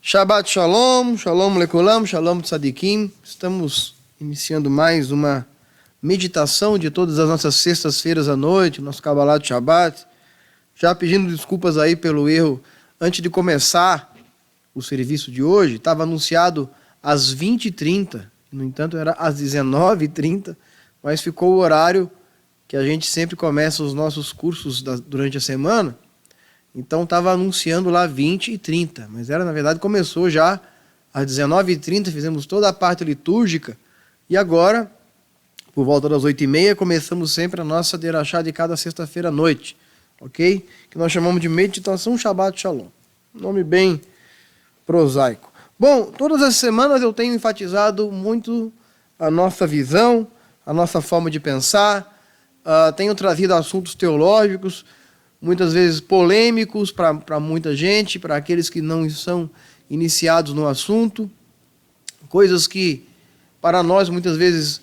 Shabbat Shalom, Shalom Lekulam, Shalom Tzadikim. Estamos iniciando mais uma meditação de todas as nossas sextas-feiras à noite, nosso Kabbalah de Shabbat. Já pedindo desculpas aí pelo erro antes de começar o serviço de hoje. Estava anunciado às 20h30, no entanto era às 19h30, mas ficou o horário que a gente sempre começa os nossos cursos durante a semana. Então estava anunciando lá 20h30, mas na verdade começou já às 19h30, fizemos toda a parte litúrgica e agora, por volta das 8h30, começamos sempre a nossa derachá de cada sexta-feira à noite, ok? Que nós chamamos de Meditação Shabbat Shalom, nome bem prosaico. Bom, todas as semanas eu tenho enfatizado muito a nossa visão, a nossa forma de pensar, tenho trazido assuntos teológicos, muitas vezes polêmicos para muita gente, para aqueles que não são iniciados no assunto, coisas que para nós muitas vezes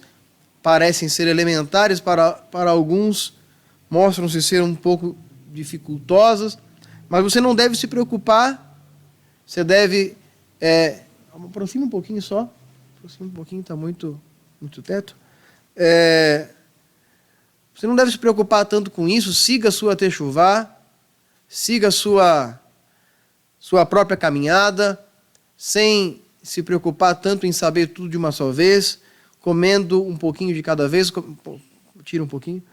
parecem ser elementares, para alguns mostram-se ser um pouco dificultosas, mas você não deve se preocupar, você deve... aproxima um pouquinho só, aproxima um pouquinho, está muito teto. Você não deve se preocupar tanto com isso, siga a sua techuvá, siga a sua própria caminhada, sem se preocupar tanto em saber tudo de uma só vez, comendo um pouquinho de cada vez. Tira um pouquinho.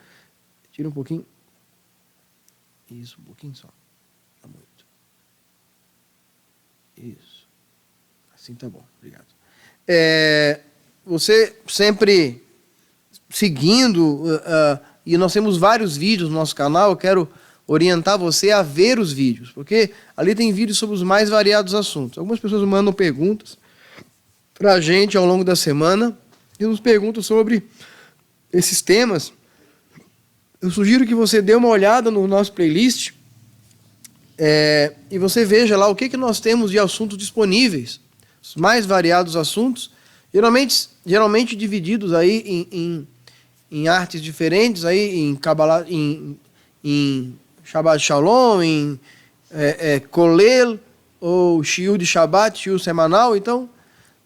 Isso, um pouquinho só. Não muito. Isso. Assim tá bom, obrigado. Você sempre seguindo... E nós temos vários vídeos no nosso canal, eu quero orientar você a ver os vídeos, porque ali tem vídeos sobre os mais variados assuntos. Algumas pessoas mandam perguntas para a gente ao longo da semana e nos perguntam sobre esses temas. Eu sugiro que você dê uma olhada no nosso playlist e você veja lá o que nós temos de assuntos disponíveis, os mais variados assuntos, geralmente divididos aí em artes diferentes, aí em Kabbalah, em Shabbat Shalom, em Kolel, ou Shiur de Shabbat, Shiur semanal. Então,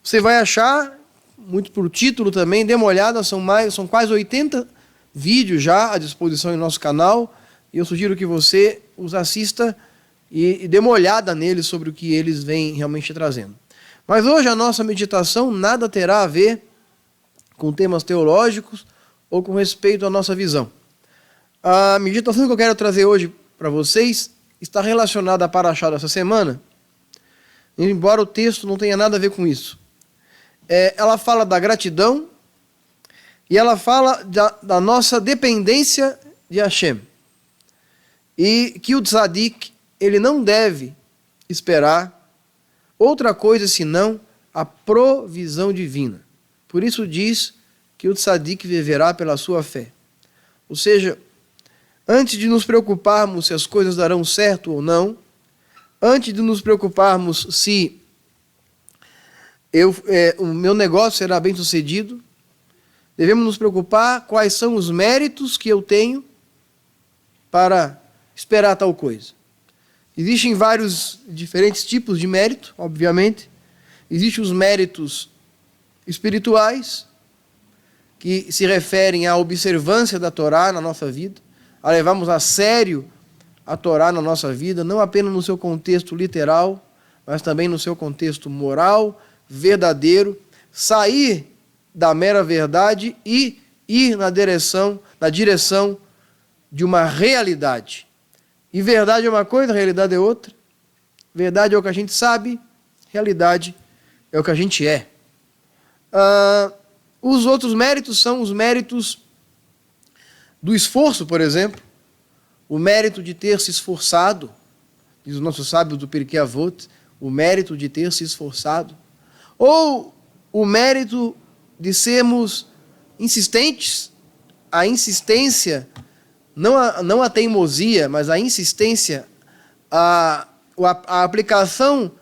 você vai achar, muito por título também, dê uma olhada, são quase 80 vídeos já à disposição em nosso canal, e eu sugiro que você os assista e dê uma olhada neles sobre o que eles vêm realmente trazendo. Mas hoje a nossa meditação nada terá a ver com temas teológicos, ou com respeito à nossa visão. A meditação que eu quero trazer hoje para vocês está relacionada à paraxá dessa semana, embora o texto não tenha nada a ver com isso. Ela fala da gratidão e ela fala da nossa dependência de Hashem. E que o tzadik, ele não deve esperar outra coisa senão a provisão divina. Por isso diz que o tzadik viverá pela sua fé. Ou seja, antes de nos preocuparmos se as coisas darão certo ou não, antes de nos preocuparmos se o meu negócio será bem sucedido, devemos nos preocupar quais são os méritos que eu tenho para esperar tal coisa. Existem vários diferentes tipos de mérito, obviamente. Existem os méritos espirituais, que se referem à observância da Torá na nossa vida, a levarmos a sério a Torá na nossa vida, não apenas no seu contexto literal, mas também no seu contexto moral, verdadeiro, sair da mera verdade e ir na direção de uma realidade. E verdade é uma coisa, realidade é outra. Verdade é o que a gente sabe, realidade é o que a gente é. Os outros méritos são os méritos do esforço, por exemplo. O mérito de ter se esforçado, diz o nosso sábio do Pirkei Avot, o mérito de ter se esforçado. Ou o mérito de sermos insistentes, a insistência, não a teimosia, mas a insistência, a aplicação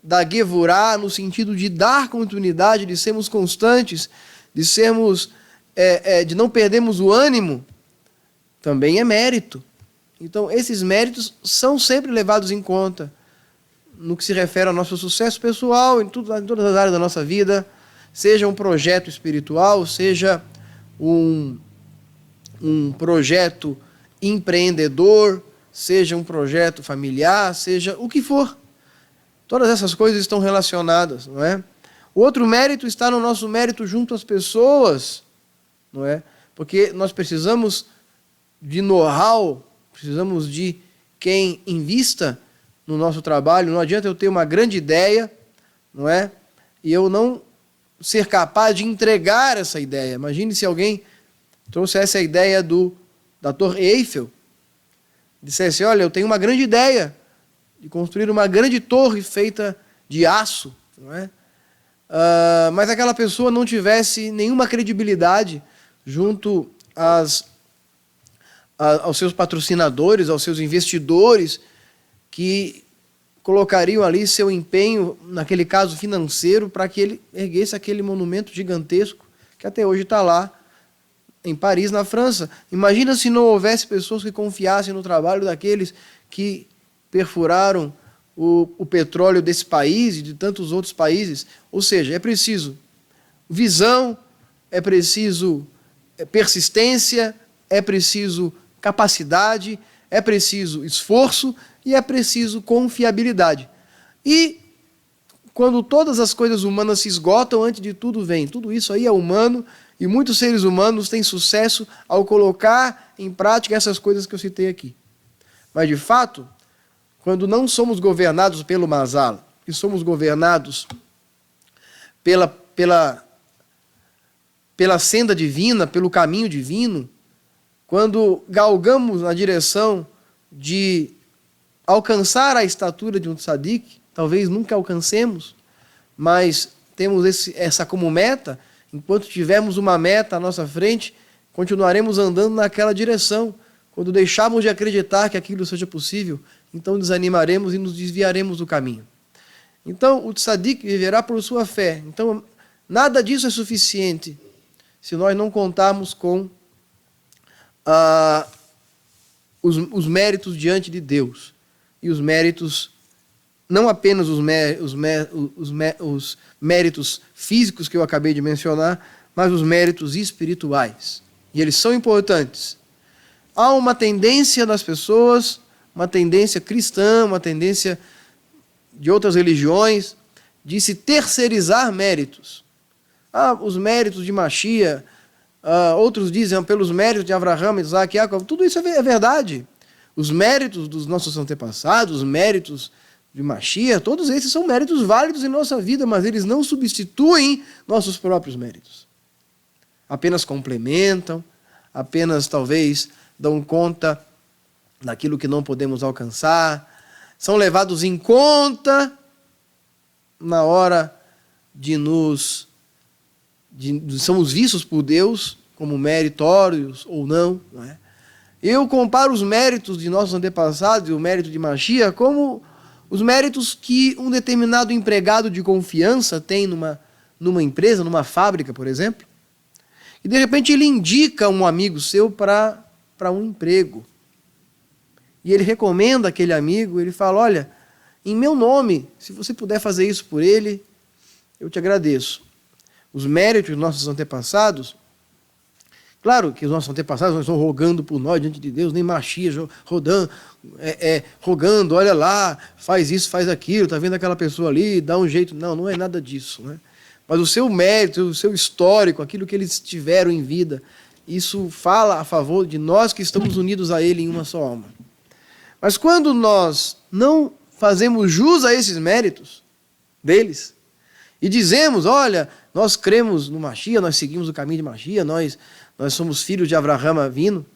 da Gevurá no sentido de dar continuidade, de sermos constantes, de não perdermos o ânimo, também é mérito. Então, esses méritos são sempre levados em conta no que se refere ao nosso sucesso pessoal, em todas as áreas da nossa vida, seja um projeto espiritual, seja um projeto empreendedor, seja um projeto familiar, seja o que for. Todas essas coisas estão relacionadas, não é? O outro mérito está no nosso mérito junto às pessoas, não é? Porque nós precisamos de know-how, precisamos de quem invista no nosso trabalho. Não adianta eu ter uma grande ideia, não é? E eu não ser capaz de entregar essa ideia. Imagine se alguém trouxesse a ideia da Torre Eiffel, dissesse, olha, eu tenho uma grande ideia de construir uma grande torre feita de aço, não é? Mas aquela pessoa não tivesse nenhuma credibilidade junto aos seus patrocinadores, aos seus investidores, que colocariam ali seu empenho, naquele caso financeiro, para que ele erguesse aquele monumento gigantesco que até hoje está lá em Paris, na França. Imagina se não houvesse pessoas que confiassem no trabalho daqueles que perfuraram o petróleo desse país e de tantos outros países. Ou seja, é preciso visão, é preciso persistência, é preciso capacidade, é preciso esforço e é preciso confiabilidade. E quando todas as coisas humanas se esgotam, antes de tudo vem. Tudo isso aí é humano e muitos seres humanos têm sucesso ao colocar em prática essas coisas que eu citei aqui. Mas, de fato, quando não somos governados pelo Mazal e somos governados pela senda divina, pelo caminho divino, quando galgamos na direção de alcançar a estatura de um tzadik, talvez nunca alcancemos, mas temos essa como meta, enquanto tivermos uma meta à nossa frente, continuaremos andando naquela direção. Quando deixarmos de acreditar que aquilo seja possível, então desanimaremos e nos desviaremos do caminho. Então, o tzadik viverá por sua fé. Então, nada disso é suficiente se nós não contarmos com os méritos diante de Deus. E os méritos, não apenas os méritos físicos que eu acabei de mencionar, mas os méritos espirituais. E eles são importantes. Há uma tendência das pessoas, uma tendência cristã, uma tendência de outras religiões, de se terceirizar méritos. Os méritos de Mashiach, outros dizem pelos méritos de Abraham, Isaac e Jacob. Tudo isso é verdade. Os méritos dos nossos antepassados, os méritos de Mashiach, todos esses são méritos válidos em nossa vida, mas eles não substituem nossos próprios méritos. Apenas complementam, apenas talvez dão conta daquilo que não podemos alcançar, são levados em conta na hora de somos vistos por Deus como meritórios ou não, não é? Eu comparo os méritos de nossos antepassados e o mérito de Mashiach como os méritos que um determinado empregado de confiança tem numa empresa, numa fábrica, por exemplo, e de repente ele indica um amigo seu para um emprego. E ele recomenda aquele amigo, ele fala, olha, em meu nome, se você puder fazer isso por ele, eu te agradeço. Os méritos dos nossos antepassados, Claro que os nossos antepassados não estão rogando por nós diante de Deus, nem Machia rogando, olha lá, faz isso, faz aquilo, está vendo aquela pessoa ali, dá um jeito. Não, não é nada disso, né? Mas o seu mérito, o seu histórico, aquilo que eles tiveram em vida, isso fala a favor de nós que estamos unidos a Ele em uma só alma. Mas quando nós não fazemos jus a esses méritos deles, e dizemos, olha, nós cremos no Machia, nós seguimos o caminho de Machia, nós somos filhos de Abraham Avino,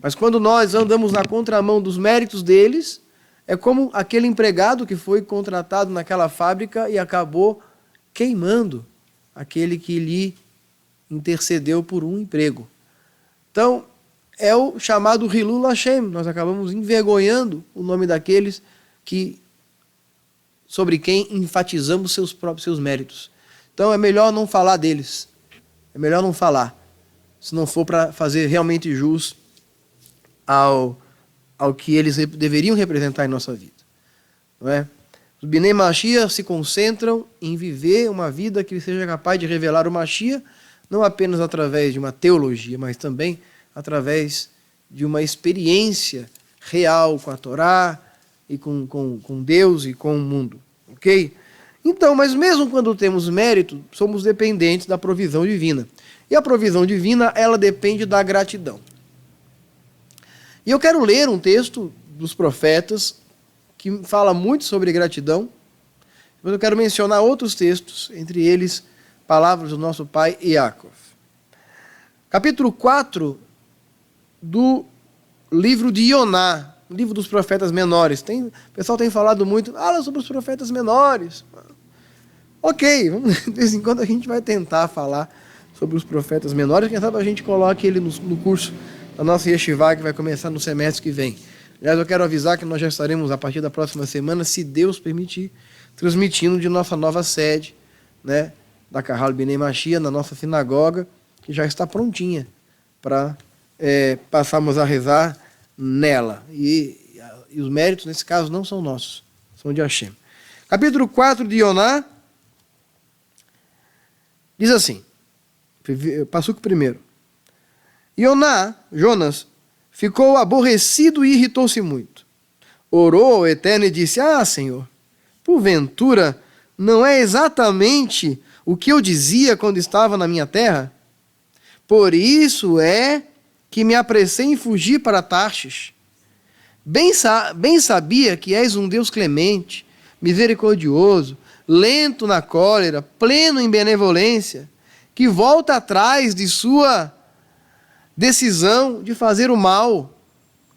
mas quando nós andamos na contramão dos méritos deles, é como aquele empregado que foi contratado naquela fábrica e acabou queimando aquele que lhe intercedeu por um emprego. Então, é o chamado Hilul Hashem. Nós acabamos envergonhando o nome daqueles sobre quem enfatizamos seus méritos. Então, é melhor não falar deles. É melhor não falar, se não for para fazer realmente jus ao que eles deveriam representar em nossa vida. Não é? Os Bnei Mashiach se concentram em viver uma vida que seja capaz de revelar o Mashiach, não apenas através de uma teologia, mas também através de uma experiência real com a Torá e com Deus e com o mundo. Ok? Então, mas mesmo quando temos mérito, somos dependentes da provisão divina. E a provisão divina, ela depende da gratidão. E eu quero ler um texto dos profetas que fala muito sobre gratidão. Mas eu quero mencionar outros textos, entre eles, palavras do nosso pai Yaakov. Capítulo 4 do livro de Ioná, livro dos profetas menores. O pessoal tem falado muito, sobre os profetas menores. Ok, de vez em quando a gente vai tentar falar sobre os profetas menores, quem sabe a gente coloque ele no curso da nossa Yeshivá, que vai começar no semestre que vem. Aliás, eu quero avisar que nós já estaremos, a partir da próxima semana, se Deus permitir, transmitindo de nossa nova sede, né, da Kahal Bnei Mashiach, na nossa sinagoga, que já está prontinha para passarmos a rezar nela. E os méritos, nesse caso, não são nossos, são de Hashem. Capítulo 4 de Ioná diz assim, Passuco primeiro. Ioná, Jonas, ficou aborrecido e irritou-se muito. Orou ao Eterno e disse, Senhor, porventura não é exatamente o que eu dizia quando estava na minha terra? Por isso é que me apressei em fugir para Tarsis. Bem sabia que és um Deus clemente, misericordioso, lento na cólera, pleno em benevolência, que volta atrás de sua decisão de fazer o mal.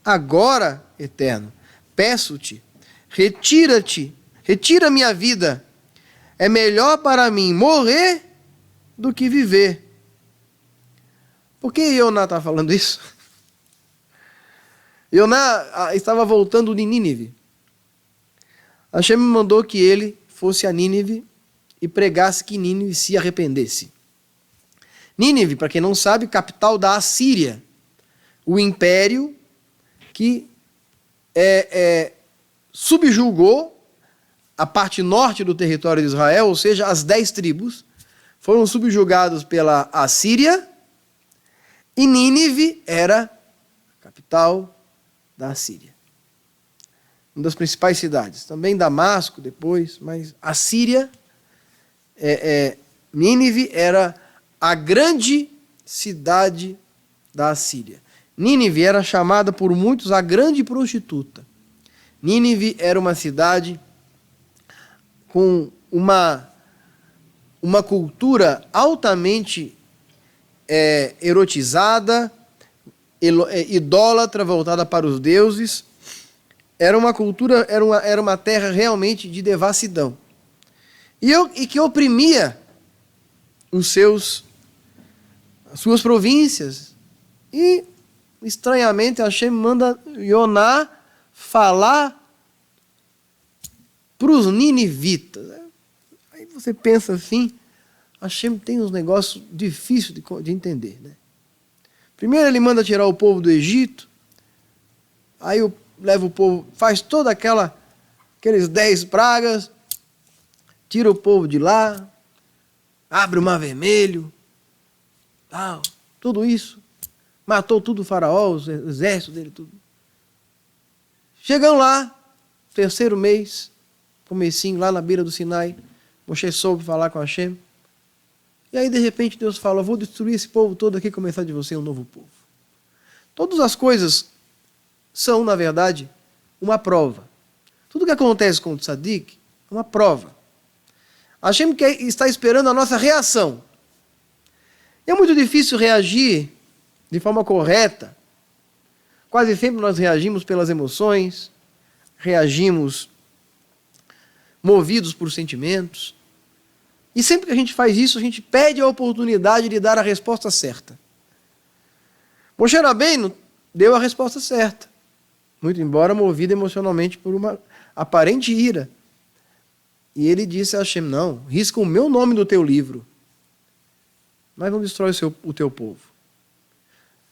Agora, Eterno, peço-te, retira minha vida. É melhor para mim morrer do que viver. Por que Ioná está falando isso? Ioná estava voltando de Nínive. Hashem mandou que ele fosse a Nínive e pregasse que Nínive se arrependesse. Nínive, para quem não sabe, capital da Assíria, o império que subjugou a parte norte do território de Israel, ou seja, as 10 tribos, foram subjugados pela Assíria, e Nínive era a capital da Assíria. Uma das principais cidades. Também Damasco depois, mas a Síria, Nínive era a grande cidade da Assíria. Nínive era chamada por muitos a grande prostituta. Nínive era uma cidade com uma cultura altamente erotizada, idólatra, voltada para os deuses. Era uma cultura, era uma terra realmente de devassidão. E que oprimia as suas províncias. E, estranhamente, Hashem manda Ioná falar para os ninivitas. Aí você pensa assim, Hashem tem uns negócios difíceis de entender, né? Primeiro ele manda tirar o povo do Egito, aí leva o povo, faz toda aqueles 10 pragas, tira o povo de lá, abre o mar vermelho, tal, tudo isso, matou tudo o faraó, os exércitos dele, tudo. Chegam lá, terceiro mês, comecinho, lá na beira do Sinai, Moshe soube falar com Hashem. E aí, de repente, Deus fala, vou destruir esse povo todo aqui e começar de você um novo povo. Todas as coisas são, na verdade, uma prova. Tudo que acontece com o tzadik é uma prova. Hashem está esperando a nossa reação. É muito difícil reagir de forma correta. Quase sempre nós reagimos pelas emoções, reagimos movidos por sentimentos. E sempre que a gente faz isso, a gente perde a oportunidade de dar a resposta certa. Moshe Rabbeinu deu a resposta certa, muito embora movido emocionalmente por uma aparente ira. E ele disse a Hashem, não, risca o meu nome do teu livro, mas não destrói o teu povo.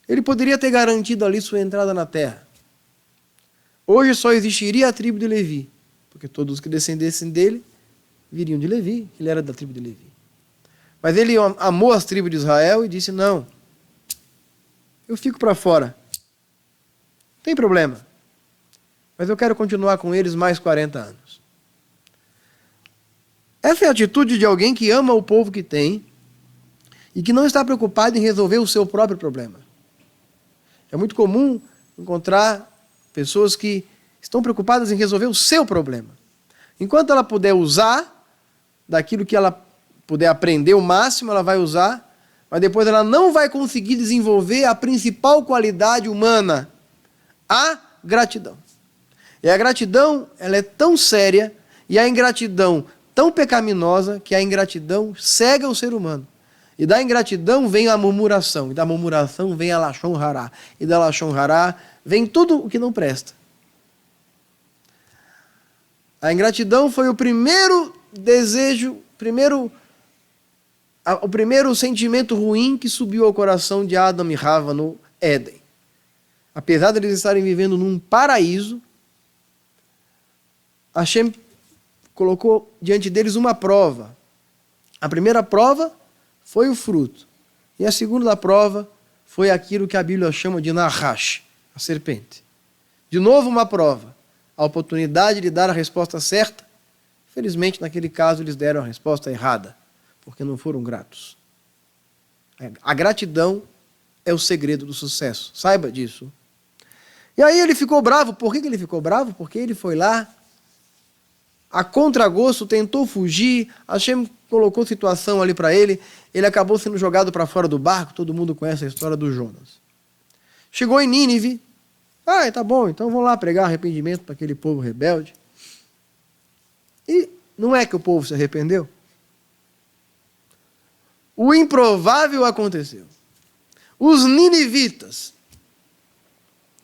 Ele poderia ter garantido ali sua entrada na terra. Hoje só existiria a tribo de Levi, porque todos os que descendessem dele viriam de Levi, ele era da tribo de Levi. Mas ele amou as tribos de Israel e disse, não, eu fico para fora. Não tem problema. Mas eu quero continuar com eles mais 40 anos. Essa é a atitude de alguém que ama o povo que tem e que não está preocupado em resolver o seu próprio problema. É muito comum encontrar pessoas que estão preocupadas em resolver o seu problema. Enquanto ela puder usar daquilo que ela puder aprender o máximo, ela vai usar, mas depois ela não vai conseguir desenvolver a principal qualidade humana, a gratidão. E a gratidão, ela é tão séria e a ingratidão tão pecaminosa que a ingratidão cega o ser humano. E da ingratidão vem a murmuração, e da murmuração vem a lashon hará, e da lashon hará vem tudo o que não presta. A ingratidão foi o primeiro desejo, o primeiro sentimento ruim que subiu ao coração de Adão e Rava no Éden. Apesar de eles estarem vivendo num paraíso, Hashem colocou diante deles uma prova. A primeira prova foi o fruto. E a segunda prova foi aquilo que a Bíblia chama de Nahash, a serpente. De novo uma prova. A oportunidade de dar a resposta certa. Felizmente, naquele caso, eles deram a resposta errada, porque não foram gratos. A gratidão é o segredo do sucesso. Saiba disso. E aí ele ficou bravo. Por que ele ficou bravo? Porque ele foi lá, a contragosto, tentou fugir, Hashem colocou situação ali para ele, ele acabou sendo jogado para fora do barco, todo mundo conhece a história do Jonas. Chegou em Nínive, tá bom, então vamos lá pregar arrependimento para aquele povo rebelde. E não é que o povo se arrependeu? O improvável aconteceu. Os ninivitas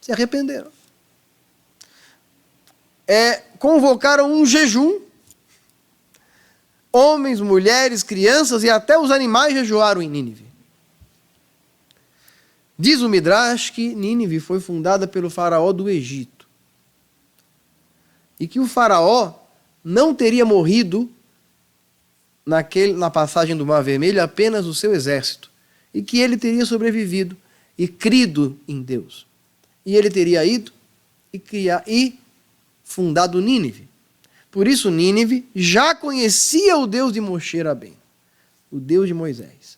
se arrependeram. Convocaram um jejum. Homens, mulheres, crianças e até os animais jejuaram em Nínive. Diz o Midrash que Nínive foi fundada pelo faraó do Egito. E que o faraó não teria morrido na passagem do Mar Vermelho apenas o seu exército. E que ele teria sobrevivido e crido em Deus. E ele teria ido e fundado Nínive. Por isso Nínive já conhecia o Deus de Moshe Rabbeinu, o Deus de Moisés,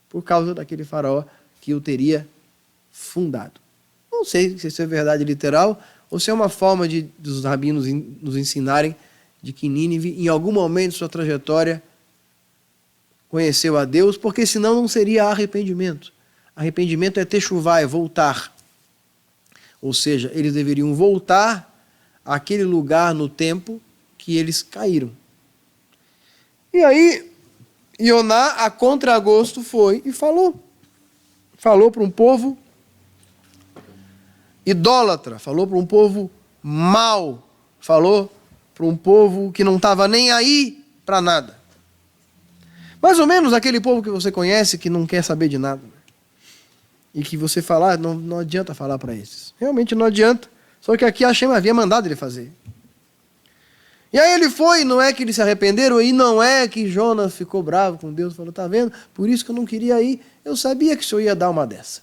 por causa daquele faraó que o teria fundado. Não sei se isso é verdade literal ou se é uma forma dos rabinos nos ensinarem de que Nínive, em algum momento de sua trajetória, conheceu a Deus, porque senão não seria arrependimento. Arrependimento é techuvá, é voltar. Ou seja, eles deveriam voltar àquele lugar no tempo que eles caíram. E aí, Ioná, a contragosto, foi e falou. Falou para um povo idólatra, falou para um povo mau, falou para um povo que não estava nem aí para nada. Mais ou menos aquele povo que você conhece que não quer saber de nada. E que você falar, não adianta falar para esses. Realmente não adianta. Só que aqui Hashem havia mandado ele fazer. E aí ele foi, não é que eles se arrependeram, e não é que Jonas ficou bravo com Deus, falou, tá vendo? Por isso que eu não queria ir, eu sabia que o Senhor ia dar uma dessa.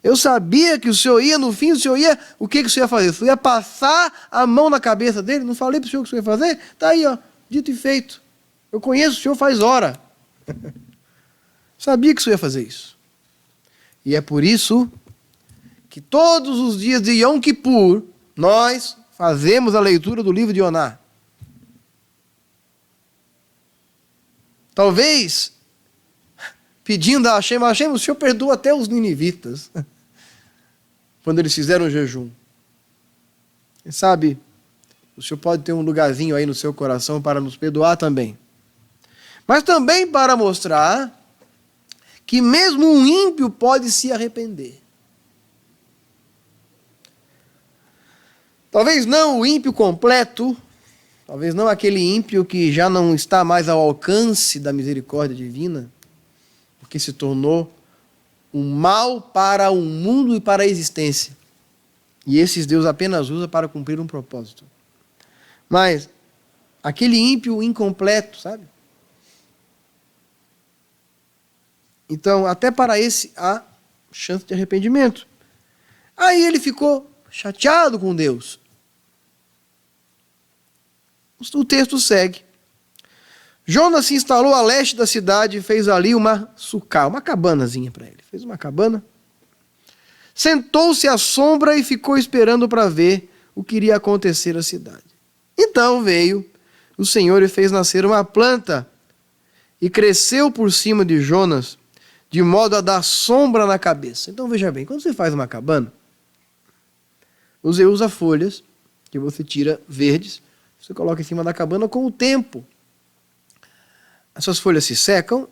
Eu sabia que o Senhor ia, no fim, o Senhor ia, o que o Senhor ia fazer? O Senhor ia passar a mão na cabeça dele, não falei para o Senhor o que o Senhor ia fazer? Tá aí, ó, dito e feito. Eu conheço o Senhor faz hora. Sabia que o Senhor ia fazer isso. E é por isso que todos os dias de Yom Kippur, nós fazemos a leitura do livro de Yoná. Talvez, pedindo a Hashem, o Senhor perdoa até os ninivitas, quando eles fizeram o jejum. Quem sabe, o Senhor pode ter um lugarzinho aí no seu coração para nos perdoar também. Mas também para mostrar que mesmo um ímpio pode se arrepender. Talvez não o ímpio completo, talvez não aquele ímpio que já não está mais ao alcance da misericórdia divina, porque se tornou um mal para o mundo e para a existência. E esses Deus apenas usa para cumprir um propósito. Mas aquele ímpio incompleto, sabe? Então, até para esse há chance de arrependimento. Aí ele ficou chateado com Deus. O texto segue. Jonas se instalou a leste da cidade e fez ali uma sucá, uma cabanazinha para ele. Fez uma cabana. Sentou-se à sombra e ficou esperando para ver o que iria acontecer à cidade. Então veio o Senhor e fez nascer uma planta e cresceu por cima de Jonas, de modo a dar sombra na cabeça. Então veja bem, quando você faz uma cabana, você usa folhas que você tira verdes, você coloca em cima da cabana com o tempo. Essas folhas se secam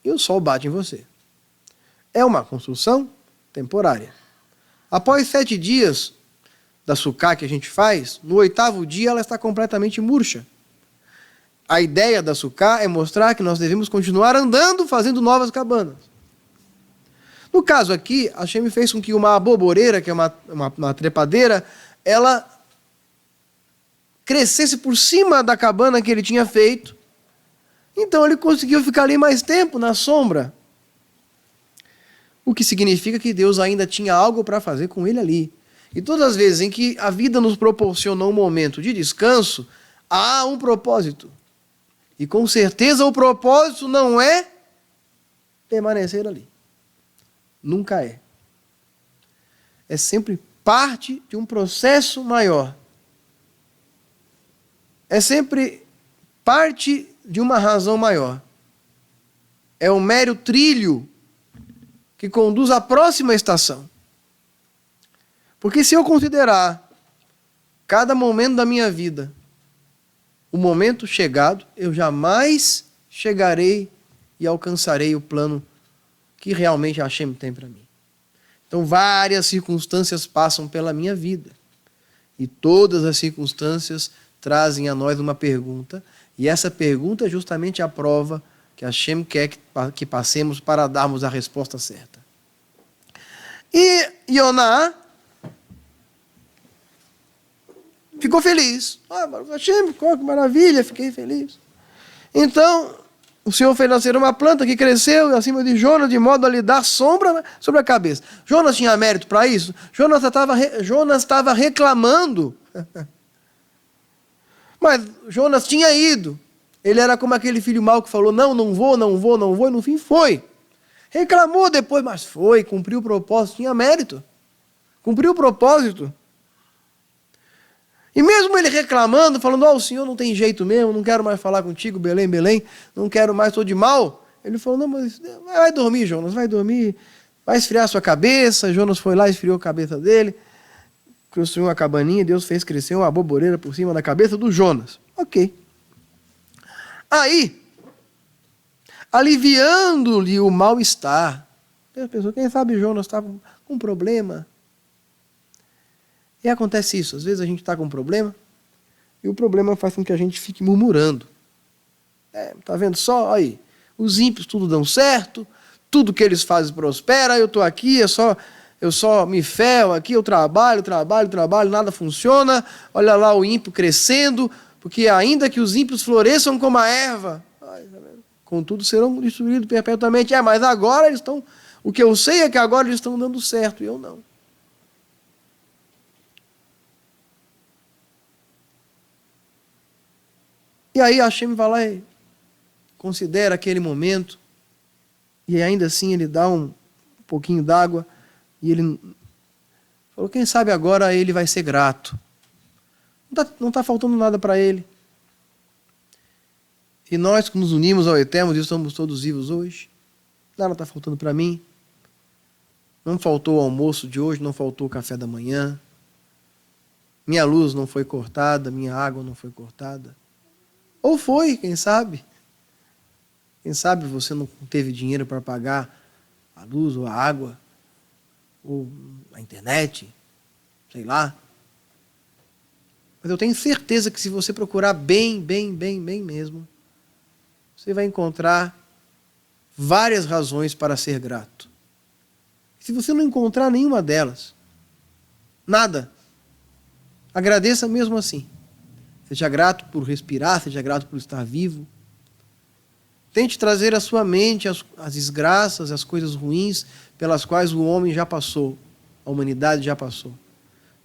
e o sol bate em você. É uma construção temporária. Após 7 dias da sucá que a gente faz, no 8º dia ela está completamente murcha. A ideia da sucá é mostrar que nós devemos continuar andando, fazendo novas cabanas. No caso aqui, a Hashem fez com que uma aboboreira, que é uma trepadeira, ela crescesse por cima da cabana que ele tinha feito. Então ele conseguiu ficar ali mais tempo na sombra. O que significa que Deus ainda tinha algo para fazer com ele ali. E todas as vezes em que a vida nos proporciona um momento de descanso, há um propósito. E com certeza o propósito não é permanecer ali. Nunca é. É sempre parte de um processo maior. É sempre parte de uma razão maior. É um mero trilho que conduz à próxima estação. Porque se eu considerar cada momento da minha vida o momento chegado, eu jamais chegarei e alcançarei o plano que realmente a Hashem tem para mim. Então várias circunstâncias passam pela minha vida. E todas as circunstâncias trazem a nós uma pergunta. E essa pergunta é justamente a prova que a Hashem quer que passemos para darmos a resposta certa. E Yoná ficou feliz. Hashem, que maravilha, fiquei feliz. Então, o Senhor fez nascer uma planta que cresceu acima de Jonas, de modo a lhe dar sombra sobre a cabeça. Jonas tinha mérito para isso? Jonas estava reclamando. Mas Jonas tinha ido. Ele era como aquele filho mau que falou, não vou, e no fim foi. Reclamou depois, mas foi, cumpriu o propósito, tinha mérito. Cumpriu o propósito. E mesmo ele reclamando, falando, o Senhor não tem jeito mesmo, não quero mais falar contigo, Belém, não quero mais, estou de mal. Ele falou, não, mas vai dormir, Jonas, vai dormir, vai esfriar sua cabeça. Jonas foi lá, esfriou a cabeça dele, construiu uma cabaninha, Deus fez crescer uma aboboreira por cima da cabeça do Jonas. Ok. Aí, aliviando-lhe o mal-estar, a pessoa, quem sabe Jonas estava com um problema. E acontece isso, às vezes a gente está com um problema, e o problema faz com que a gente fique murmurando. Tá vendo só? Aí, os ímpios tudo dão certo, tudo que eles fazem prospera, eu estou aqui, eu só me ferro aqui, eu trabalho, nada funciona, olha lá o ímpio crescendo, Porque ainda que os ímpios floresçam como a erva, contudo serão destruídos perpetuamente. Mas agora eles estão... O que eu sei é que agora eles estão dando certo, e eu não. E aí Hashem vai lá e considera aquele momento, e ainda assim ele dá um pouquinho d'água, e ele falou, quem sabe agora ele vai ser grato. Não está faltando nada para ele. E nós que nos unimos ao Eterno e estamos todos vivos hoje, nada está faltando para mim. Não faltou o almoço de hoje, não faltou o café da manhã. Minha luz não foi cortada, minha água não foi cortada. Ou foi, quem sabe? Quem sabe você não teve dinheiro para pagar a luz ou a água, ou a internet, sei lá. Mas eu tenho certeza que se você procurar bem mesmo, você vai encontrar várias razões para ser grato. Se você não encontrar nenhuma delas, nada, agradeça mesmo assim. Seja grato por respirar, seja grato por estar vivo. Tente trazer à sua mente as desgraças, as coisas ruins pelas quais o homem já passou, a humanidade já passou.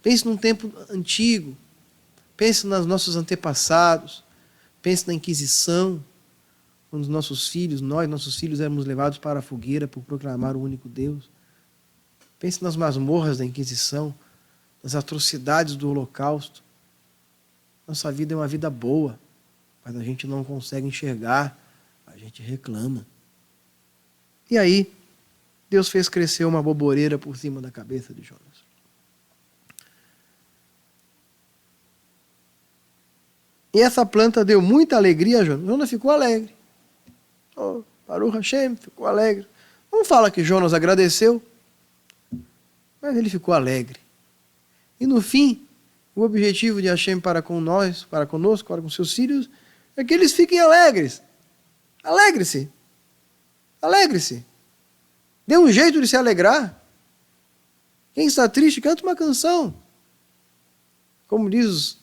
Pense num tempo antigo, pense nos nossos antepassados, pense na Inquisição, quando nossos filhos éramos levados para a fogueira por proclamar o único Deus. Pense nas masmorras da Inquisição, nas atrocidades do Holocausto. Nossa vida é uma vida boa, mas a gente não consegue enxergar, a gente reclama. E aí, Deus fez crescer uma boboreira por cima da cabeça de Jonas. E essa planta deu muita alegria a Jonas. Jonas ficou alegre. Baruch Hashem, ficou alegre. Não fala que Jonas agradeceu, mas ele ficou alegre. E no fim, o objetivo de Hashem para conosco, para com seus filhos, é que eles fiquem alegres. Alegre-se. Alegre-se. Dê um jeito de se alegrar. Quem está triste, canta uma canção. Como diz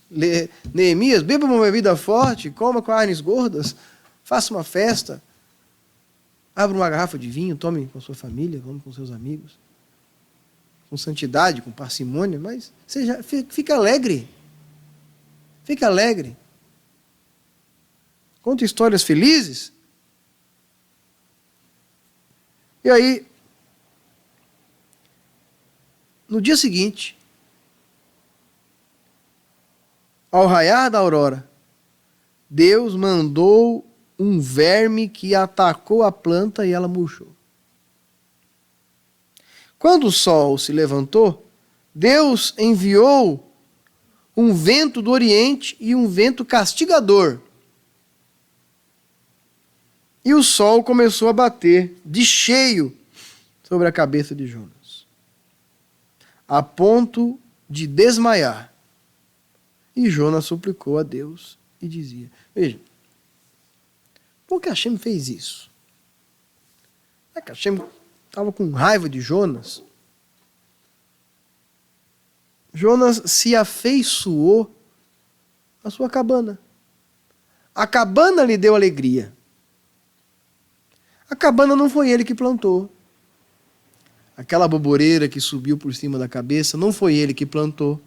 Neemias, beba uma bebida forte, coma carnes gordas, faça uma festa, abra uma garrafa de vinho, tome com sua família, vamos com seus amigos. Com santidade, com parcimônia, mas fica alegre. Fica alegre. Conta histórias felizes. E aí, no dia seguinte, ao raiar da aurora, Deus mandou um verme que atacou a planta e ela murchou. Quando o sol se levantou, Deus enviou um vento do Oriente e um vento castigador. E o sol começou a bater de cheio sobre a cabeça de Jonas, a ponto de desmaiar. E Jonas suplicou a Deus e dizia, veja, por que Hashem fez isso? É que Hashem estava com raiva de Jonas. Jonas se afeiçoou à sua cabana. A cabana lhe deu alegria. A cabana não foi ele que plantou. Aquela boboreira que subiu por cima da cabeça, não foi ele que plantou.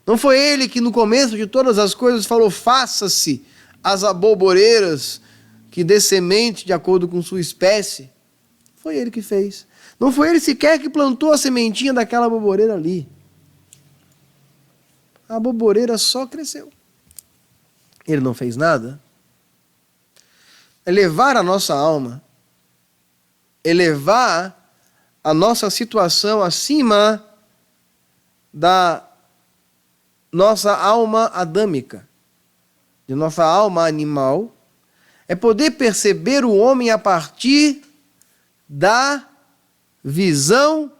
Não foi ele que no começo de todas as coisas falou, faça-se as aboboreiras que dê semente de acordo com sua espécie. Foi ele que fez. Não foi ele sequer que plantou a sementinha daquela boboreira ali. A boboreira só cresceu. Ele não fez nada. Elevar a nossa alma, elevar a nossa situação acima da nossa alma adâmica, de nossa alma animal, é poder perceber o homem a partir da visão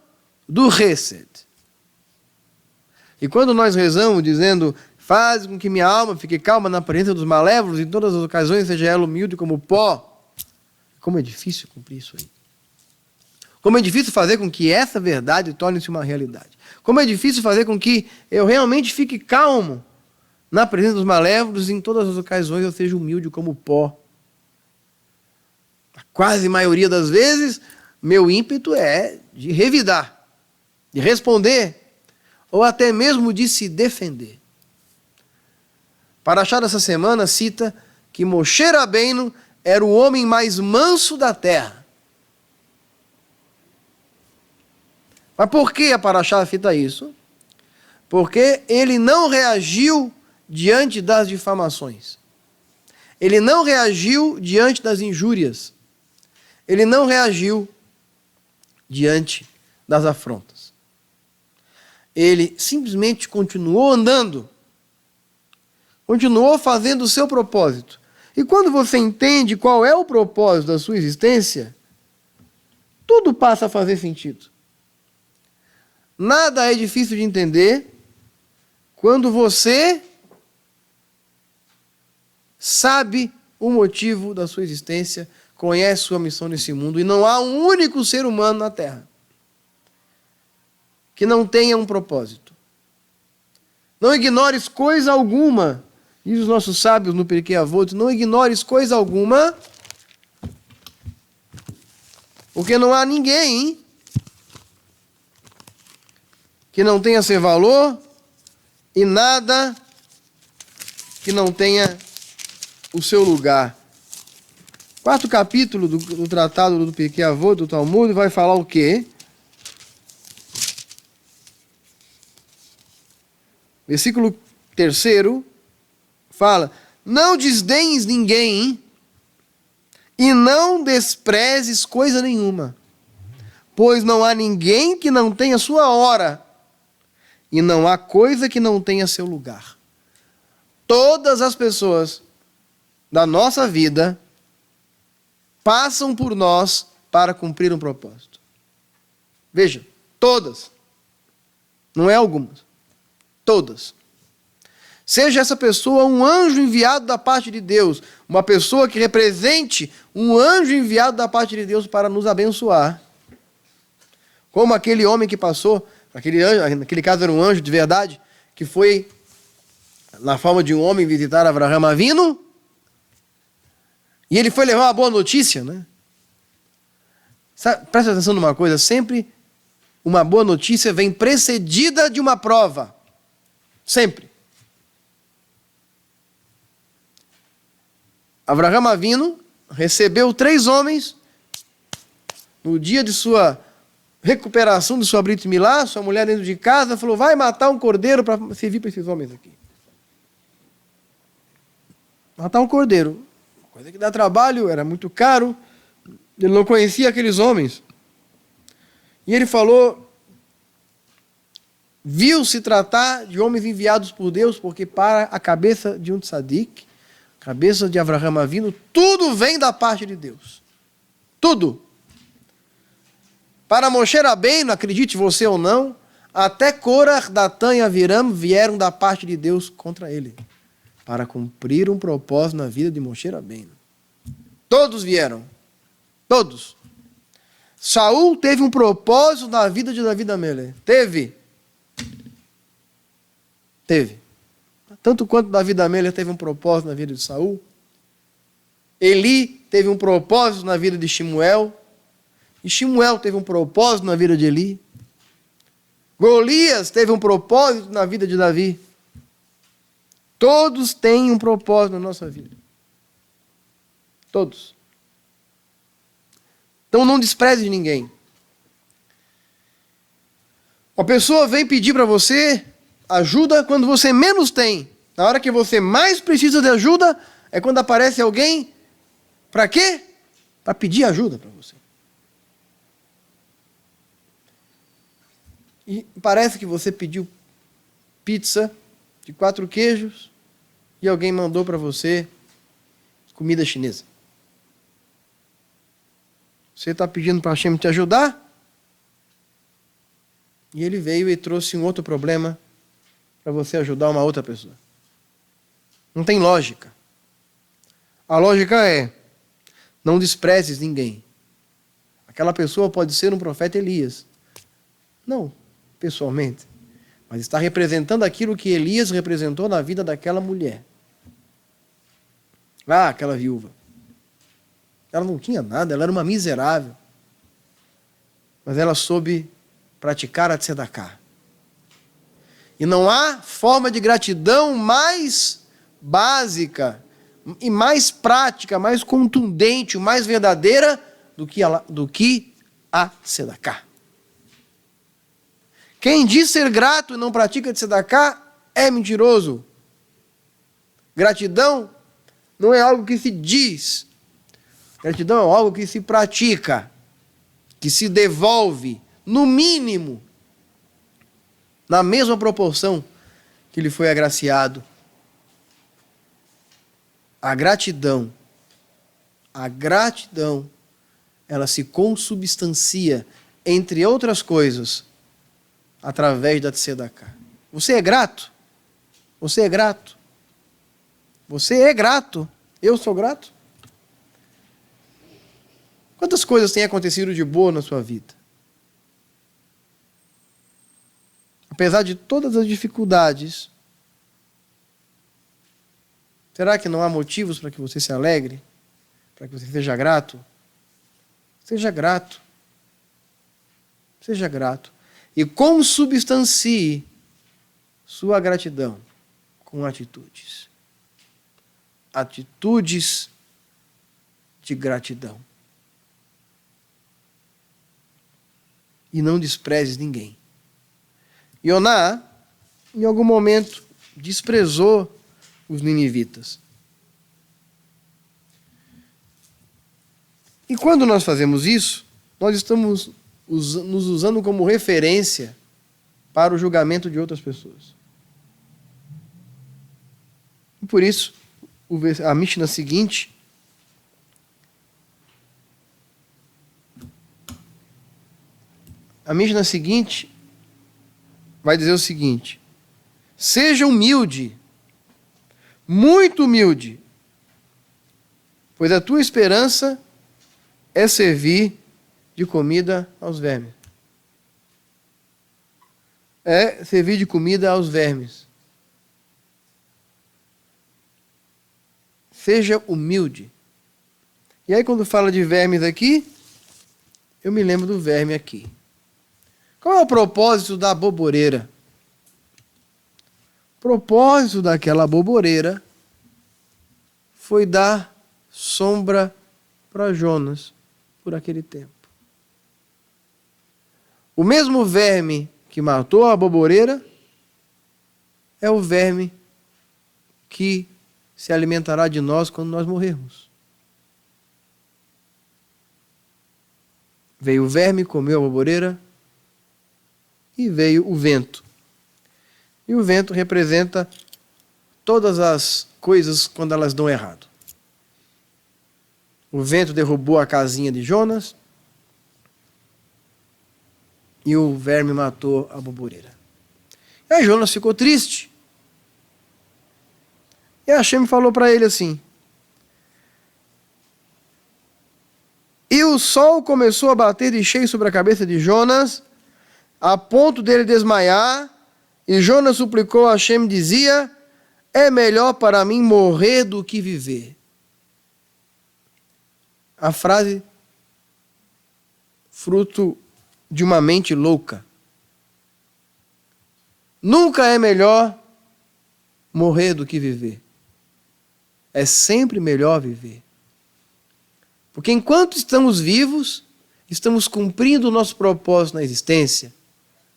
do Hesed. E quando nós rezamos dizendo, faz com que minha alma fique calma na presença dos malévolos, em todas as ocasiões seja ela humilde como pó, como é difícil cumprir isso aí. Como é difícil fazer com que essa verdade torne-se uma realidade. Como é difícil fazer com que eu realmente fique calmo na presença dos malévolos, em todas as ocasiões eu seja humilde como pó. A quase maioria das vezes, meu ímpeto é de revidar, de responder, ou até mesmo de se defender. Paraxá dessa semana cita que Moshe Rabbeinu era o homem mais manso da terra. Mas por que a Paraxá cita isso? Porque ele não reagiu diante das difamações. Ele não reagiu diante das injúrias. Ele não reagiu diante das afrontas. Ele simplesmente continuou andando. Continuou fazendo o seu propósito. E quando você entende qual é o propósito da sua existência, tudo passa a fazer sentido. Nada é difícil de entender quando você sabe o motivo da sua existência, conhece sua missão nesse mundo, e não há um único ser humano na Terra que não tenha um propósito. Não ignores coisa alguma, diz os nossos sábios no Pirkei Avot, não ignores coisa alguma, porque não há ninguém que não tenha seu valor e nada que não tenha o seu lugar. Quarto capítulo do tratado do Pirkei Avot, do Talmud, vai falar o quê? Versículo 3 fala: não desdenhes ninguém e não desprezes coisa nenhuma, pois não há ninguém que não tenha sua hora e não há coisa que não tenha seu lugar. Todas as pessoas da nossa vida passam por nós para cumprir um propósito. Veja, todas. Não é algumas. Todas. Seja essa pessoa um anjo enviado da parte de Deus, uma pessoa que represente um anjo enviado da parte de Deus para nos abençoar. Como aquele homem que passou, naquele caso era um anjo de verdade, que foi na forma de um homem visitar Avraham Avinu, e ele foi levar uma boa notícia, né? Presta atenção numa coisa, sempre uma boa notícia vem precedida de uma prova. Sempre. Avraham Avinu recebeu 3 homens no dia de sua recuperação de sua Brit Milá, sua mulher dentro de casa, falou, vai matar um cordeiro para servir para esses homens aqui. Matar um cordeiro. Coisa que dá trabalho, era muito caro, ele não conhecia aqueles homens. E ele falou, viu-se tratar de homens enviados por Deus, porque para a cabeça de um tzadik, cabeça de Avraham Avinu, tudo vem da parte de Deus. Tudo. Para Moshe Rabbeinu, acredite você ou não, até Korah, Datan e Aviram vieram da parte de Deus contra ele, para cumprir um propósito na vida de Moshe Rabbeinu. Todos vieram. Todos. Saul teve um propósito na vida de Davi Amelech. Teve. Tanto quanto Davi Amelech teve um propósito na vida de Saul. Eli teve um propósito na vida de Shemuel. E Shemuel teve um propósito na vida de Eli. Golias teve um propósito na vida de Davi. Todos têm um propósito na nossa vida. Todos. Então não despreze ninguém. Uma pessoa vem pedir para você ajuda quando você menos tem. Na hora que você mais precisa de ajuda, é quando aparece alguém. Para quê? Para pedir ajuda para você. E parece que você pediu pizza de 4 queijos e alguém mandou para você comida chinesa. Você está pedindo para Hashem te ajudar? E ele veio e trouxe um outro problema para você ajudar uma outra pessoa. Não tem lógica. A lógica é, não desprezes ninguém. Aquela pessoa pode ser um profeta Elias. Não, pessoalmente. mas está representando aquilo que Elias representou na vida daquela mulher. Ah, aquela viúva. Ela não tinha nada, ela era uma miserável. Mas ela soube praticar a tzedaká. E não há forma de gratidão mais básica e mais prática, mais contundente, mais verdadeira do que a tzedaká. Quem diz ser grato e não pratica tzedaká é mentiroso. Gratidão não é algo que se diz. Gratidão é algo que se pratica, que se devolve, no mínimo, na mesma proporção que lhe foi agraciado. A gratidão, ela se consubstancia, entre outras coisas, através da tzedaká. Você é grato? Você é grato? Você é grato? Eu sou grato? Quantas coisas têm acontecido de boa na sua vida? Apesar de todas as dificuldades, será que não há motivos para que você se alegre? Para que você seja grato? Seja grato. Seja grato. E consubstancie sua gratidão com atitudes. Atitudes de gratidão. E não desprezes ninguém. Ioná, em algum momento, desprezou os ninivitas. E quando nós fazemos isso, nós estamos nos usando como referência para o julgamento de outras pessoas. E por isso, a Mishnah seguinte vai dizer o seguinte: seja humilde, muito humilde, pois a tua esperança é servir de comida aos vermes. É servir de comida aos vermes. Seja humilde. E aí, quando fala de vermes aqui, eu me lembro do verme aqui. Qual é o propósito da boboreira? O propósito daquela boboreira foi dar sombra para Jonas por aquele tempo. O mesmo verme que matou a boboreira é o verme que se alimentará de nós quando nós morrermos. Veio o verme, comeu a boboreira, e veio o vento. E o vento representa todas as coisas quando elas dão errado. O vento derrubou a casinha de Jonas e o verme matou a boboreira. E aí Jonas ficou triste. E Hashem falou para ele assim: e o sol começou a bater de cheio sobre a cabeça de Jonas, a ponto dele desmaiar, e Jonas suplicou a Hashem, dizia: é melhor para mim morrer do que viver. A frase, fruto de uma mente louca. Nunca é melhor morrer do que viver. É sempre melhor viver. Porque enquanto estamos vivos, estamos cumprindo o nosso propósito na existência.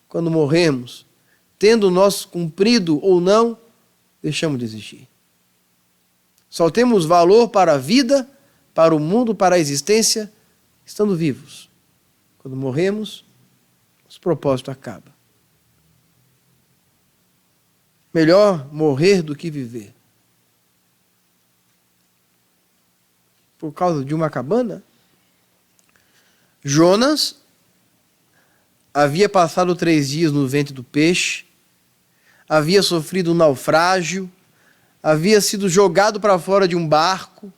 Quando morremos, tendo o nosso cumprido ou não, deixamos de existir. Só temos valor para a vida, para o mundo, para a existência, estando vivos. Quando morremos, nosso propósito acaba. Melhor morrer do que viver. Por causa de uma cabana? Jonas havia passado 3 dias no ventre do peixe, havia sofrido um naufrágio, havia sido jogado para fora de um barco,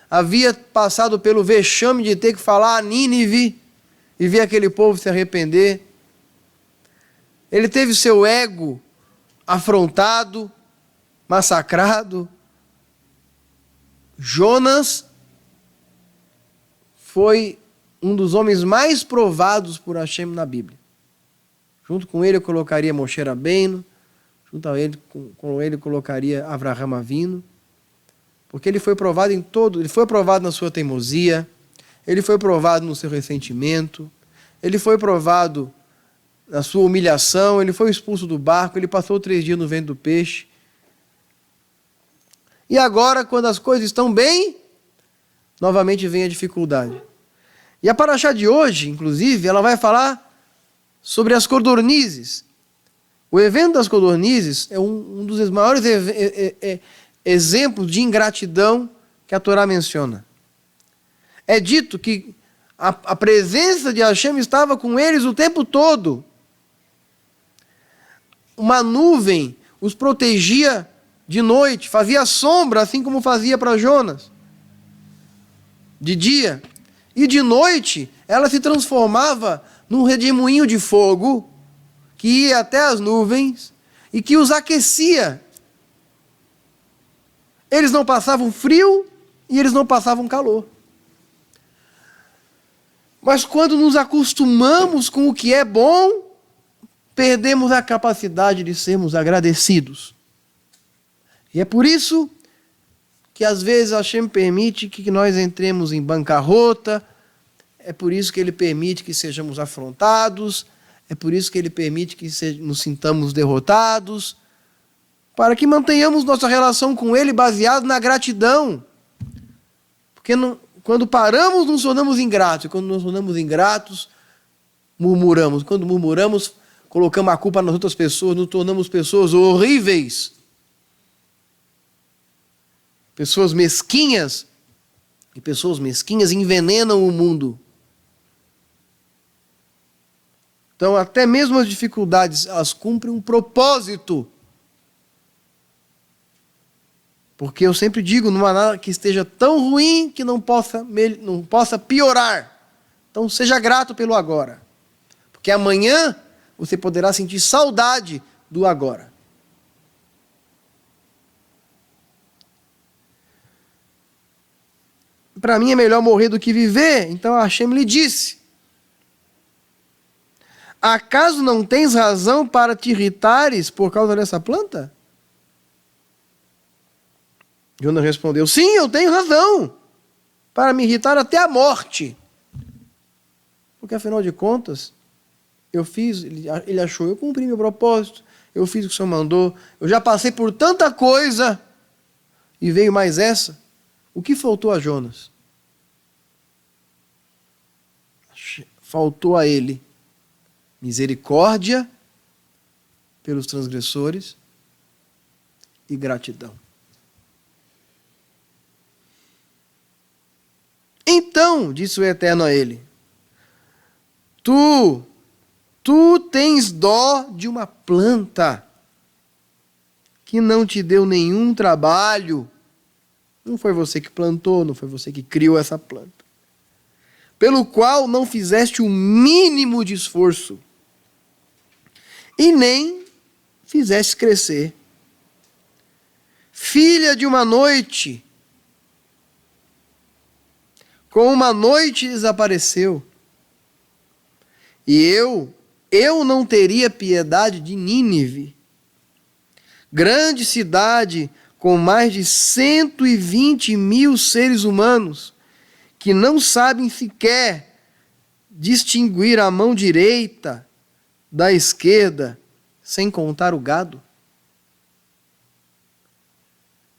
havia passado pelo vexame de ter que falar a Nínive e ver aquele povo se arrepender. ele teve seu ego afrontado, massacrado. Jonas foi um dos homens mais provados por Hashem na Bíblia. Junto com ele eu colocaria Moshe Rabbeinu, junto a ele, com ele colocaria Avraham Avinu, porque ele foi provado em todo, ele foi provado na sua teimosia, ele foi provado no seu ressentimento, ele foi provado na sua humilhação, ele foi expulso do barco, ele passou 3 dias no ventre do peixe. E agora, quando as coisas estão bem, novamente vem a dificuldade. E a paraxá de hoje, inclusive, ela vai falar sobre as codornizes. O evento das codornizes é um dos maiores exemplos de ingratidão que a Torá menciona. É dito que a presença de Hashem estava com eles o tempo todo. Uma nuvem os protegia de noite, fazia sombra, assim como fazia para Jonas. De dia. E de noite, ela se transformava num redemoinho de fogo que ia até as nuvens e que os aquecia. Eles não passavam frio e eles não passavam calor. Mas quando nos acostumamos com o que é bom, perdemos a capacidade de sermos agradecidos. E é por isso que às vezes Hashem permite que nós entremos em bancarrota, é por isso que Ele permite que sejamos afrontados, é por isso que Ele permite que nos sintamos derrotados, para que mantenhamos nossa relação com Ele baseada na gratidão. Porque quando paramos, nos tornamos ingratos, e quando nos tornamos ingratos, murmuramos. Quando murmuramos, colocamos a culpa nas outras pessoas, nos tornamos pessoas horríveis. Pessoas mesquinhas, e pessoas mesquinhas envenenam o mundo. Então, até mesmo as dificuldades, elas cumprem um propósito. Porque eu sempre digo, não há nada que esteja tão ruim que não possa piorar. Então, seja grato pelo agora. Porque amanhã você poderá sentir saudade do agora. Para mim é melhor morrer do que viver. Então Hashem lhe disse: acaso não tens razão para te irritares por causa dessa planta? Jonas respondeu: sim, eu tenho razão para me irritar até a morte. Porque afinal de contas, eu fiz, ele achou, eu cumpri meu propósito, eu fiz o que o Senhor mandou, eu já passei por tanta coisa e veio mais essa. O que faltou a Jonas? Faltou a ele misericórdia pelos transgressores e gratidão. Então, disse o Eterno a ele: Tu tens dó de uma planta que não te deu nenhum trabalho. Não foi você que plantou, não foi você que criou essa planta. Pelo qual não fizeste o mínimo de esforço. E nem fizeste crescer. Filha de uma noite, com uma noite desapareceu. E eu não teria piedade de Nínive, grande cidade com mais de 120 mil seres humanos, que não sabem sequer distinguir a mão direita da esquerda, sem contar o gado.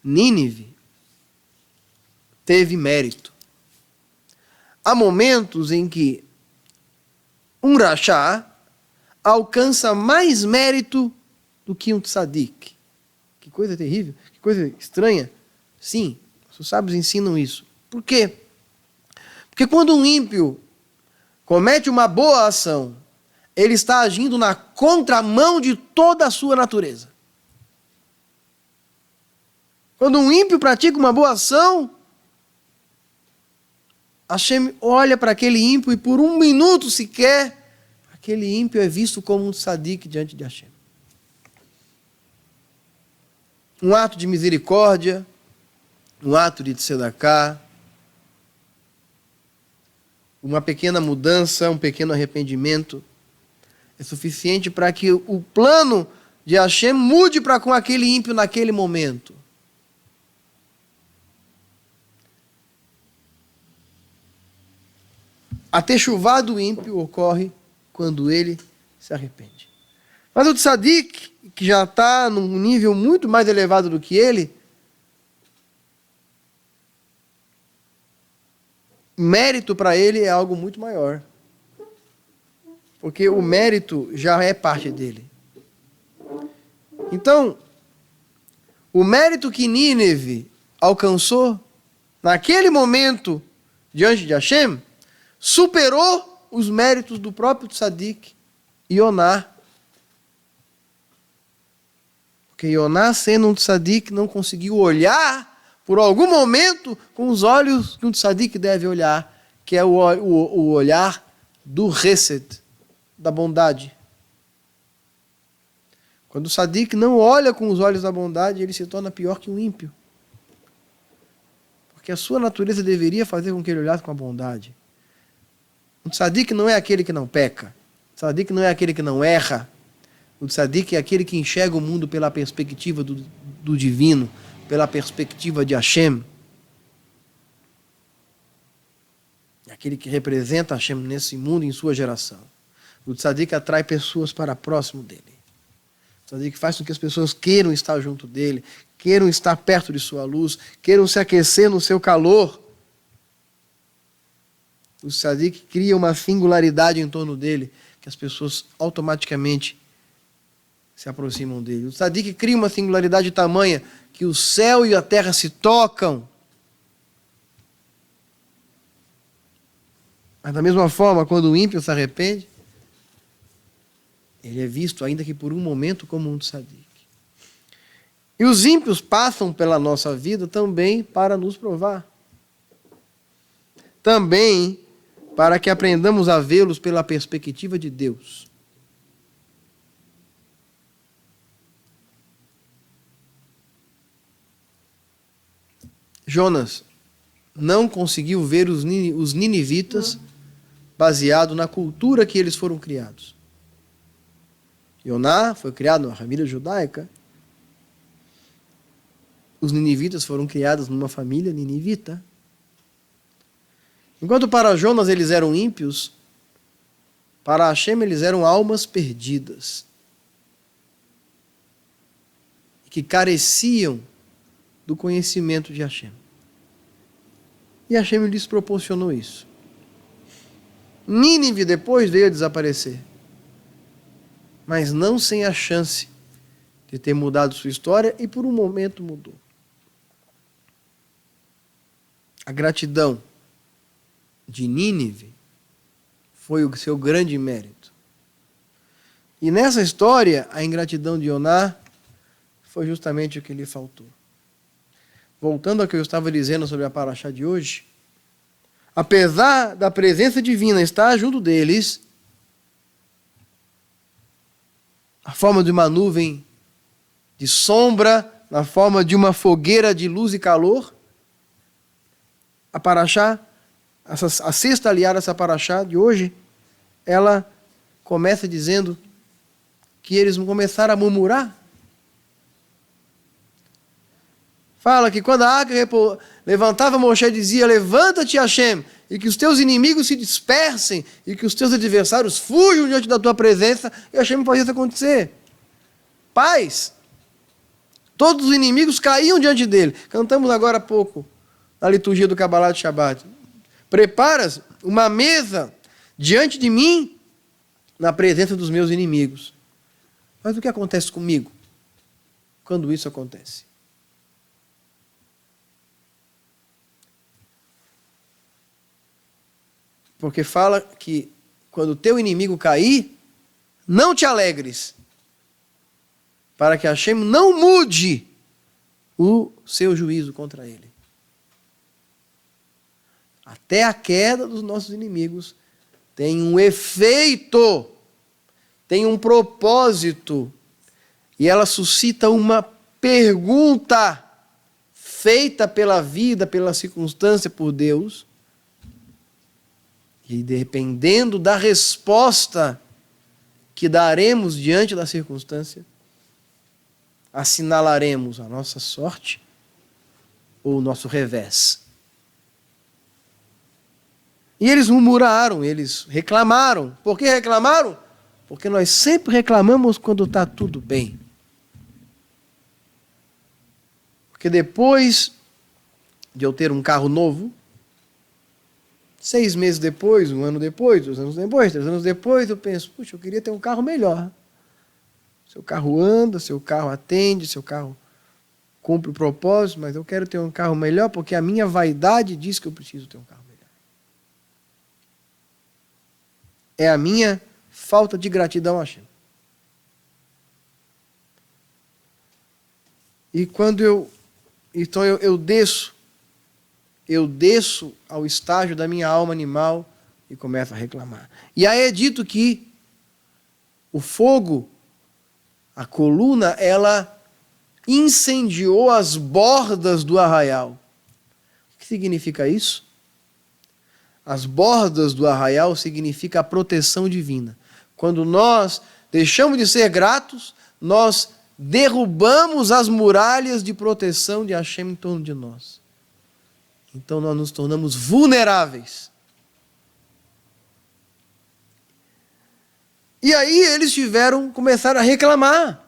Nínive teve mérito. Há momentos em que um rachá alcança mais mérito do que um tzadik. Que coisa terrível, que coisa estranha. Sim, os sábios ensinam isso. Por quê? Porque quando um ímpio comete uma boa ação, ele está agindo na contramão de toda a sua natureza. Quando um ímpio pratica uma boa ação, Hashem olha para aquele ímpio e por um minuto sequer, aquele ímpio é visto como um tzadik diante de Hashem. Um ato de misericórdia, um ato de tzedakah, uma pequena mudança, um pequeno arrependimento, é suficiente para que o plano de Hashem mude para com aquele ímpio naquele momento. A techuvá do ímpio ocorre quando ele se arrepende. Mas o tzadik, que já está num nível muito mais elevado do que ele, mérito para ele é algo muito maior. Porque o mérito já é parte dele. Então, o mérito que Nínive alcançou naquele momento diante de Hashem superou os méritos do próprio tzadik, Yoná. Porque Yoná, sendo um tzadik, não conseguiu olhar por algum momento com os olhos que um tzadik deve olhar, que é o olhar do Hesed, da bondade. Quando o tzadik não olha com os olhos da bondade, ele se torna pior que um ímpio. Porque a sua natureza deveria fazer com que ele olhasse com a bondade. O tzadik não é aquele que não peca. O tzadik não é aquele que não erra. O tzadik é aquele que enxerga o mundo pela perspectiva do divino, pela perspectiva de Hashem. É aquele que representa Hashem nesse mundo, em sua geração. O tzadik atrai pessoas para próximo dele. O tzadik faz com que as pessoas queiram estar junto dele, queiram estar perto de sua luz, queiram se aquecer no seu calor. O tzadik cria uma singularidade em torno dele, que as pessoas automaticamente se aproximam dele. O tzadik cria uma singularidade tamanha que o céu e a terra se tocam. Mas da mesma forma, quando o ímpio se arrepende, ele é visto, ainda que por um momento, como um tzadik. E os ímpios passam pela nossa vida também para nos provar. Também para que aprendamos a vê-los pela perspectiva de Deus. Jonas não conseguiu ver os ninivitas baseado na cultura que eles foram criados. Yoná foi criado numa família judaica. Os ninivitas foram criados numa família ninivita. Enquanto para Jonas eles eram ímpios, para Hashem eles eram almas perdidas, que careciam do conhecimento de Hashem. E Hashem lhes proporcionou isso. Nínive depois veio a desaparecer, mas não sem a chance de ter mudado sua história, e por um momento mudou. A gratidão de Nínive foi o seu grande mérito. E nessa história, a ingratidão de Yoná foi justamente o que lhe faltou. Voltando ao que eu estava dizendo sobre a paraxá de hoje, apesar da presença divina estar junto deles, a forma de uma nuvem de sombra, na forma de uma fogueira de luz e calor, a paraxá, a sexta aliada dessa paraxá de hoje, ela começa dizendo que eles começaram a murmurar. Fala que quando a arca levantava, Moshe dizia: levanta-te, Hashem, e que os teus inimigos se dispersem, e que os teus adversários fujam diante da tua presença, e Hashem fazia isso acontecer. Paz. Todos os inimigos caíam diante dele. Cantamos agora há pouco, na liturgia do Kabbalat Shabbat. Preparas uma mesa diante de mim, na presença dos meus inimigos. Mas o que acontece comigo quando isso acontece? Porque fala que quando o teu inimigo cair, não te alegres, para que Hashem não mude o seu juízo contra ele. Até a queda dos nossos inimigos tem um efeito tem um propósito e ela suscita uma pergunta feita pela vida, pela circunstância, por Deus. E dependendo da resposta que daremos diante da circunstância, assinalaremos a nossa sorte ou o nosso revés. E eles murmuraram, eles reclamaram. Por que reclamaram? Porque nós sempre reclamamos quando está tudo bem. Porque depois de eu ter um carro novo, 6 meses depois, 1 ano depois, 2 anos depois, 3 anos depois, eu penso, puxa, eu queria ter um carro melhor. Seu carro anda, seu carro atende, seu carro cumpre o propósito, mas eu quero ter um carro melhor porque a minha vaidade diz que eu preciso ter um carro melhor. É a minha falta de gratidão a Hashem. E quando eu desço ao estágio da minha alma animal e começo a reclamar. E aí é dito que o fogo, a coluna, ela incendiou as bordas do arraial. O que significa isso? As bordas do arraial significa a proteção divina. Quando nós deixamos de ser gratos, nós derrubamos as muralhas de proteção de Hashem em torno de nós. Então nós nos tornamos vulneráveis. E aí eles começaram a reclamar.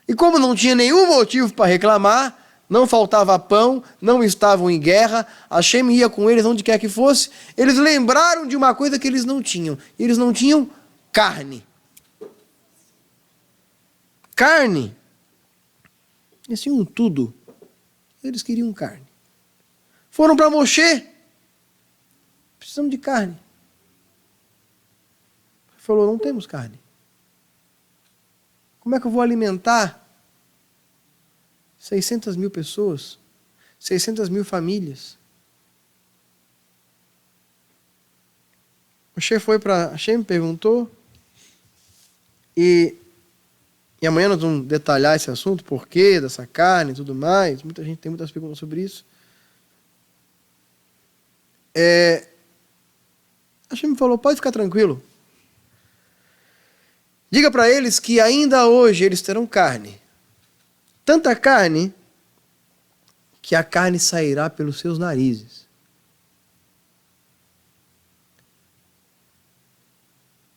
E como não tinha nenhum motivo para reclamar, não faltava pão, não estavam em guerra, Hashem ia com eles onde quer que fosse, eles lembraram de uma coisa que eles não tinham. Eles não tinham carne. Carne. Eles tinham tudo. Eles queriam carne. Foram para Moshe. Precisamos de carne. Ele falou, não temos carne. Como é que eu vou alimentar 600 mil pessoas? 600 mil famílias? Moshe foi para Hashem, perguntou. E amanhã nós vamos detalhar esse assunto, porquê dessa carne e tudo mais. Muita gente tem muitas perguntas sobre isso. Hashem me falou, pode ficar tranquilo. Diga para eles que ainda hoje eles terão carne. Tanta carne que a carne sairá pelos seus narizes.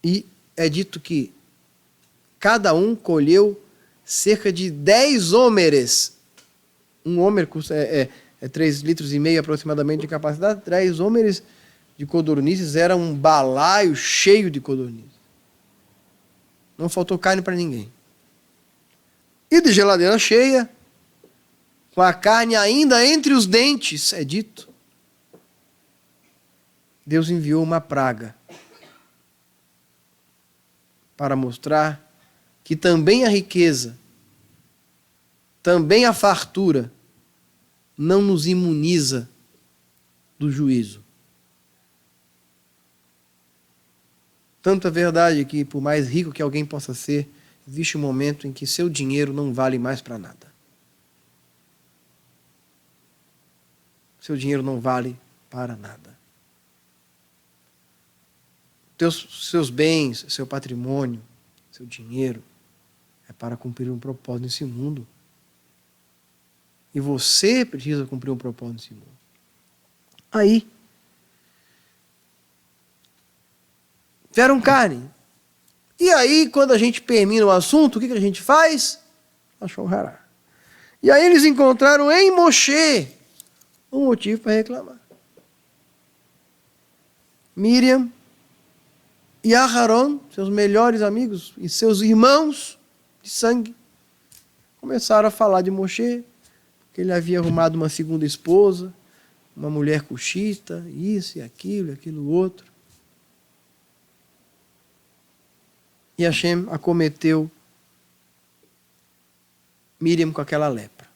E é dito que cada um colheu cerca de 10 homeres. Um homer custa 3,5 litros aproximadamente de capacidade. 10 homeres de codornizes era um balaio cheio de codornizes. Não faltou carne para ninguém. E de geladeira cheia, com a carne ainda entre os dentes, é dito, Deus enviou uma praga para mostrar que também a riqueza, também a fartura, não nos imuniza do juízo. Tanta verdade que, por mais rico que alguém possa ser, existe um momento em que seu dinheiro não vale mais para nada. Seu dinheiro não vale para nada. Seus bens, seu patrimônio, seu dinheiro, é para cumprir um propósito nesse mundo. E você precisa cumprir um propósito nesse mundo. Aí, tiveram carne. E aí, quando a gente termina o assunto, o que a gente faz? Lashon Hará. E aí eles encontraram em Moshe um motivo para reclamar. Miriam e Aharon, seus melhores amigos e seus irmãos de sangue, começaram a falar de Moshe, que ele havia arrumado uma segunda esposa, uma mulher cuxita, isso e aquilo outro. E Hashem acometeu Miriam com aquela lepra.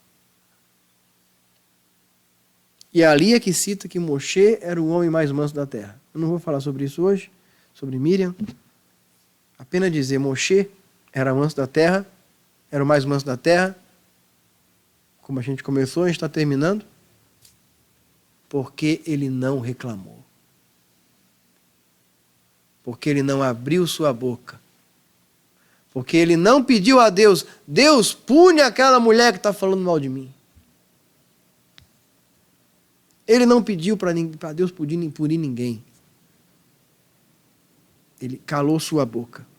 E ali é que cita que Moshe era o homem mais manso da terra. Eu não vou falar sobre isso hoje, sobre Miriam. Apenas dizer, Moshe era manso da terra, era o mais manso da terra. Como a gente começou, a gente está terminando. Porque ele não reclamou. Porque ele não abriu sua boca. Porque ele não pediu a Deus, Deus, pune aquela mulher que está falando mal de mim. Ele não pediu para Deus punir ninguém. Ele calou sua boca.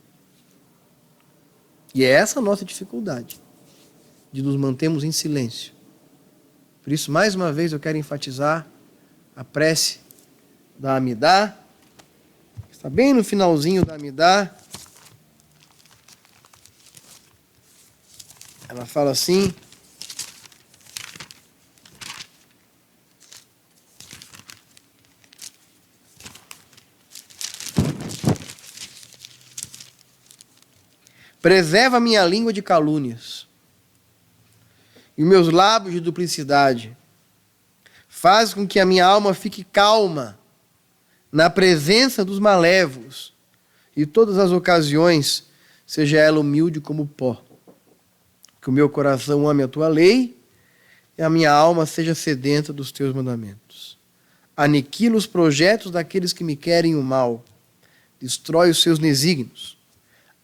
E é essa a nossa dificuldade, de nos mantermos em silêncio. Por isso, mais uma vez, eu quero enfatizar a prece da Amidá. Está bem no finalzinho da Amidá. Ela fala assim: preserva minha língua de calúnias e meus lábios de duplicidade. Faz com que a minha alma fique calma na presença dos malévolos e todas as ocasiões seja ela humilde como pó. Que o meu coração ame a tua lei e a minha alma seja sedenta dos teus mandamentos. Aniquila os projetos daqueles que me querem o mal. Destrói os seus desígnios.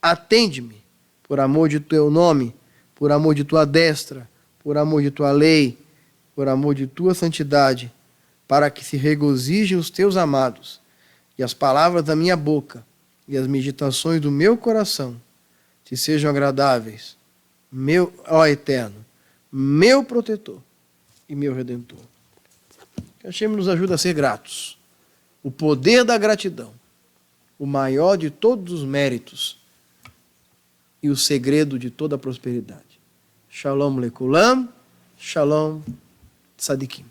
Atende-me por amor de teu nome, por amor de tua destra, por amor de tua lei, por amor de tua santidade, para que se regozijem os teus amados, e as palavras da minha boca e as meditações do meu coração te sejam agradáveis, meu, ó Eterno, meu protetor e meu redentor. Que Hashem nos ajuda a ser gratos. O poder da gratidão, o maior de todos os méritos e o segredo de toda a prosperidade. Shalom lekulam, shalom tzadikim.